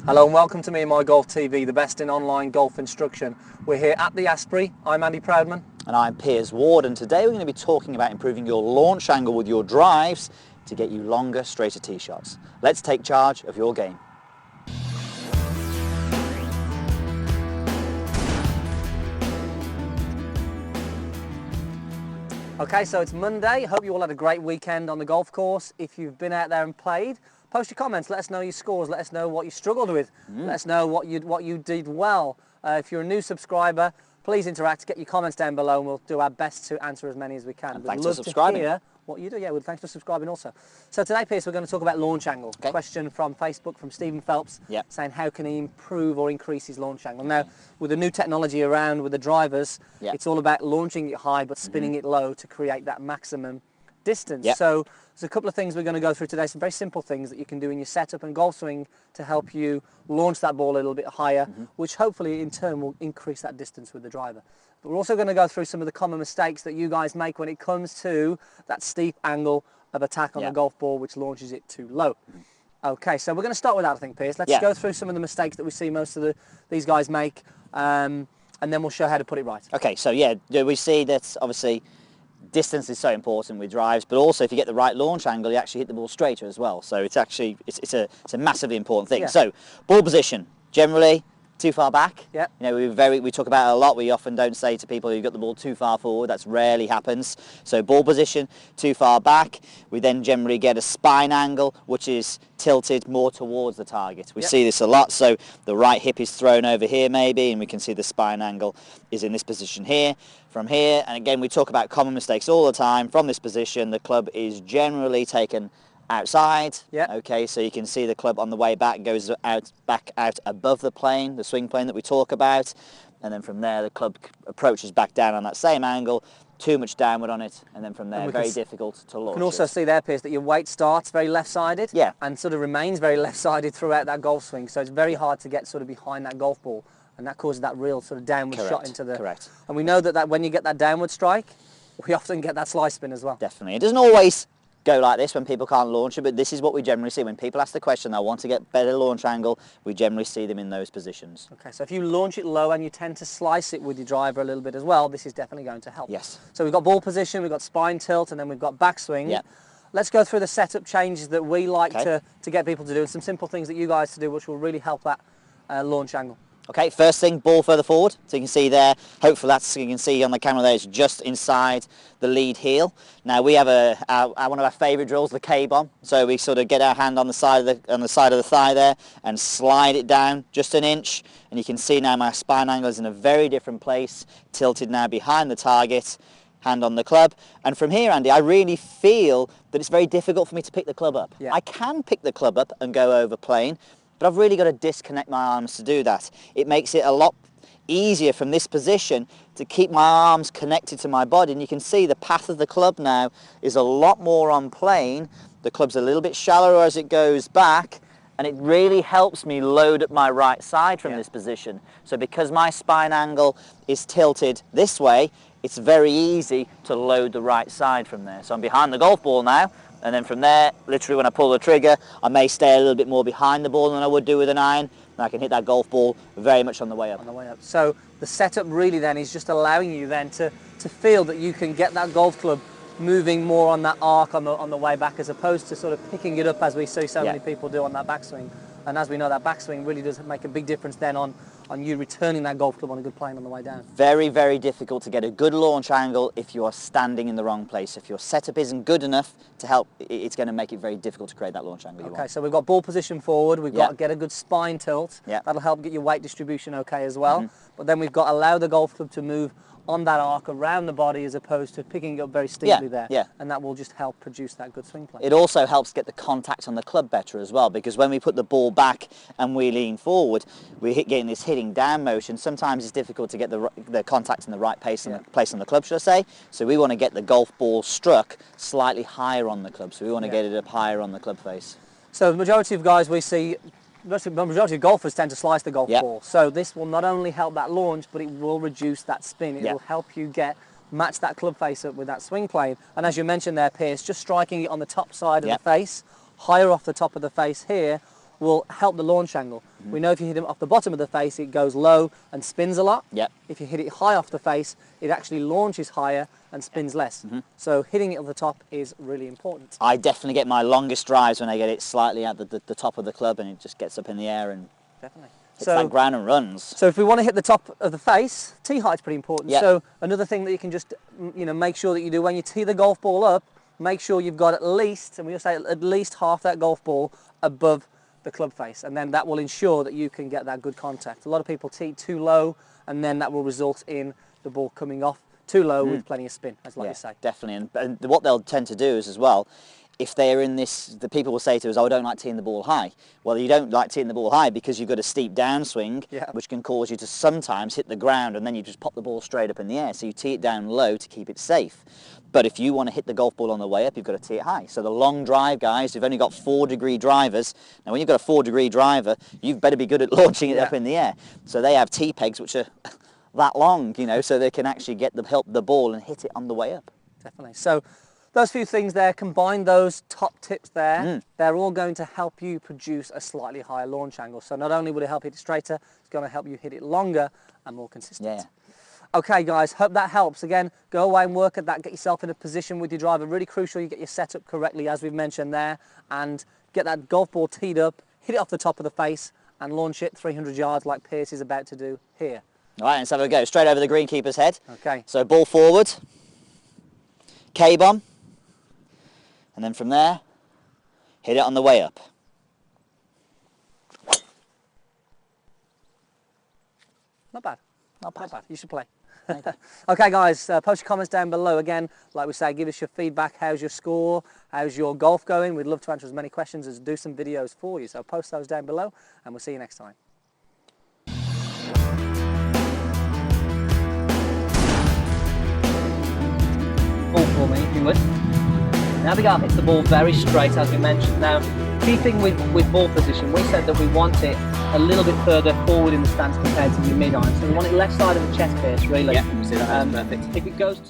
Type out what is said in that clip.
Hello and welcome to Meandmygolf TV, the best in online golf instruction. We're here at the Asprey. I'm Andy Proudman. And I'm Piers Ward, and today we're going to be talking about improving your launch angle with your drives to get you longer, straighter tee shots. Let's take charge of your game. Okay, so it's Monday. Hope you all had a great weekend on the golf course. If you've been out there and played, post your comments. Let us know your scores. Let us know what you struggled with. Let us know what you did well. If you're a new subscriber, please interact. Get your comments down below, and we'll do our best to answer as many as we can. And thanks for subscribing. To hear what you do. Yeah, well, thanks for subscribing also. So today, Piers, we're going to talk about launch angle. Okay. Question from Facebook from Stephen Phelps, saying how can he improve or increase his launch angle. Now, with the new technology around with the drivers, it's all about launching it high but spinning it low to create that maximum distance. So there's a couple of things we're going to go through today, some very simple things that you can do in your setup and golf swing to help you launch that ball a little bit higher, which hopefully in turn will increase that distance with the driver. But we're also going to go through some of the common mistakes that you guys make when it comes to that steep angle of attack on the golf ball, which launches it too low. Okay, so we're going to start with that, I think, Piers. Let's go through some of the mistakes that we see most of these guys make, and then we'll show how to put it right. Okay, so we see that obviously distance is so important with drives, but also if you get the right launch angle, you actually hit the ball straighter as well. So it's actually it's a massively important thing. So ball position, generally too far back. You know, we talk about it a lot. We often don't say to people you've got the ball too far forward. That's rarely happens. So ball position too far back. We then generally get a spine angle which is tilted more towards the target. We see this a lot. So the right hip is thrown over here maybe, and we can see the spine angle is in this position here. From here, and again we talk about common mistakes all the time. From this position, the club is generally taken outside. Okay, so you can see the club on the way back goes back out above the plane, the swing plane that we talk about, and then from there the club approaches back down on that same angle, too much downward on it, and then from there very difficult to launch. You can also see there, Piers, that your weight starts very left-sided and sort of remains very left-sided throughout that golf swing, so it's very hard to get sort of behind that golf ball, and that causes that real sort of downward shot into the... And we know that when you get that downward strike, we often get that slice spin as well. Definitely. It doesn't always go like this when people can't launch it, but this is what we generally see. When people ask the question, they want to get better launch angle, we generally see them in those positions. Okay, so if you launch it low and you tend to slice it with your driver a little bit as well, this is definitely going to help. Yes. So we've got ball position, we've got spine tilt, and then we've got backswing. Let's go through the setup changes that we like to get people to do, and some simple things that you guys to do which will really help that launch angle. Okay, first thing, ball further forward. So you can see there, hopefully that's, you can see on the camera there, it's just inside the lead heel. Now we have one of our favourite drills, the K-bomb. So we sort of get our hand on the side of the thigh there and slide it down just an inch. And you can see now my spine angle is in a very different place, tilted now behind the target, hand on the club. And from here, Andy, I really feel that it's very difficult for me to pick the club up. I can pick the club up and go over plane, but I've really got to disconnect my arms to do that. It makes it a lot easier from this position to keep my arms connected to my body, and you can see the path of the club now is a lot more on plane. The club's a little bit shallower as it goes back, and it really helps me load up my right side from this position. So because my spine angle is tilted this way, it's very easy to load the right side from there. So I'm behind the golf ball now, and then from there, literally when I pull the trigger, I may stay a little bit more behind the ball than I would do with an iron, and I can hit that golf ball very much on the way up. On the way up. So the setup really then is just allowing you then to feel that you can get that golf club moving more on that arc on the way back, as opposed to sort of picking it up as we see so many people do on that backswing. And as we know, that backswing really does make a big difference then on you returning that golf club on a good plane on the way down. Very, very difficult to get a good launch angle if you are standing in the wrong place. If your setup isn't good enough to help, it's going to make it very difficult to create that launch angle you want. Okay, so we've got ball position forward, we've got to get a good spine tilt. That'll help get your weight distribution okay as well. But then we've got to allow the golf club to move on that arc around the body as opposed to picking it up very steeply there. And that will just help produce that good swing plane. It also helps get the contact on the club better as well, because when we put the ball back and we lean forward, we're getting this hitting down motion. Sometimes it's difficult to get the contact in the right place on the club, should I say. So we want to get the golf ball struck slightly higher on the club. So we want to get it up higher on the club face. So the majority of guys we see, the majority of golfers tend to slice the golf ball. So this will not only help that launch, but it will reduce that spin. It will help you match that club face up with that swing plane. And as you mentioned there, Piers, just striking it on the top side of the face, higher off the top of the face here, will help the launch angle. We know if you hit it off the bottom of the face, it goes low and spins a lot. Yep. If you hit it high off the face, it actually launches higher and spins less. So hitting it at the top is really important. I definitely get my longest drives when I get it slightly at the top of the club and it just gets up in the air and definitely hits that ground and runs. So if we want to hit the top of the face, tee height's pretty important. Yep. So another thing that you can just make sure that you do when you tee the golf ball up, make sure you've got at least, and we'll say at least half that golf ball above the club face, and then that will ensure that you can get that good contact. A lot of people tee too low, and then that will result in the ball coming off too low with plenty of spin, as like you say. Definitely, and what they'll tend to do is as well, if they're in this, the people will say to us, oh, I don't like teeing the ball high. Well, you don't like teeing the ball high because you've got a steep downswing, which can cause you to sometimes hit the ground and then you just pop the ball straight up in the air. So you tee it down low to keep it safe. But if you want to hit the golf ball on the way up, you've got to tee it high. So the long drive guys, who've only got 4-degree drivers, now when you've got a 4-degree driver, you've better be good at launching it up in the air. So they have tee pegs which are that long, so they can actually help the ball and hit it on the way up. Definitely. So those few things there, combine those top tips there, they're all going to help you produce a slightly higher launch angle. So not only will it help hit it straighter, it's going to help you hit it longer and more consistent. Yeah. Okay guys, hope that helps. Again, go away and work at that, get yourself in a position with your driver. Really crucial you get your setup correctly, as we've mentioned there, and get that golf ball teed up, hit it off the top of the face and launch it 300 yards like Pierce is about to do here. All right, let's have a go. Straight over the greenkeeper's head. Okay. So ball forward, K-bomb, and then from there, hit it on the way up. Not bad. Not bad. You should play. Okay guys, post your comments down below. Again, like we say, give us your feedback. How's your score? How's your golf going? We'd love to answer as many questions as do some videos for you. So post those down below and we'll see you next time. Ball for me, if you would. Meandmygolf hits the ball very straight, as we mentioned. Now, key thing with ball position, we said that we want it a little bit further forward in the stance compared to your mid-iron. So we want it left side of the chest, Pierce, really. Yeah, you see that, that's perfect. If it goes too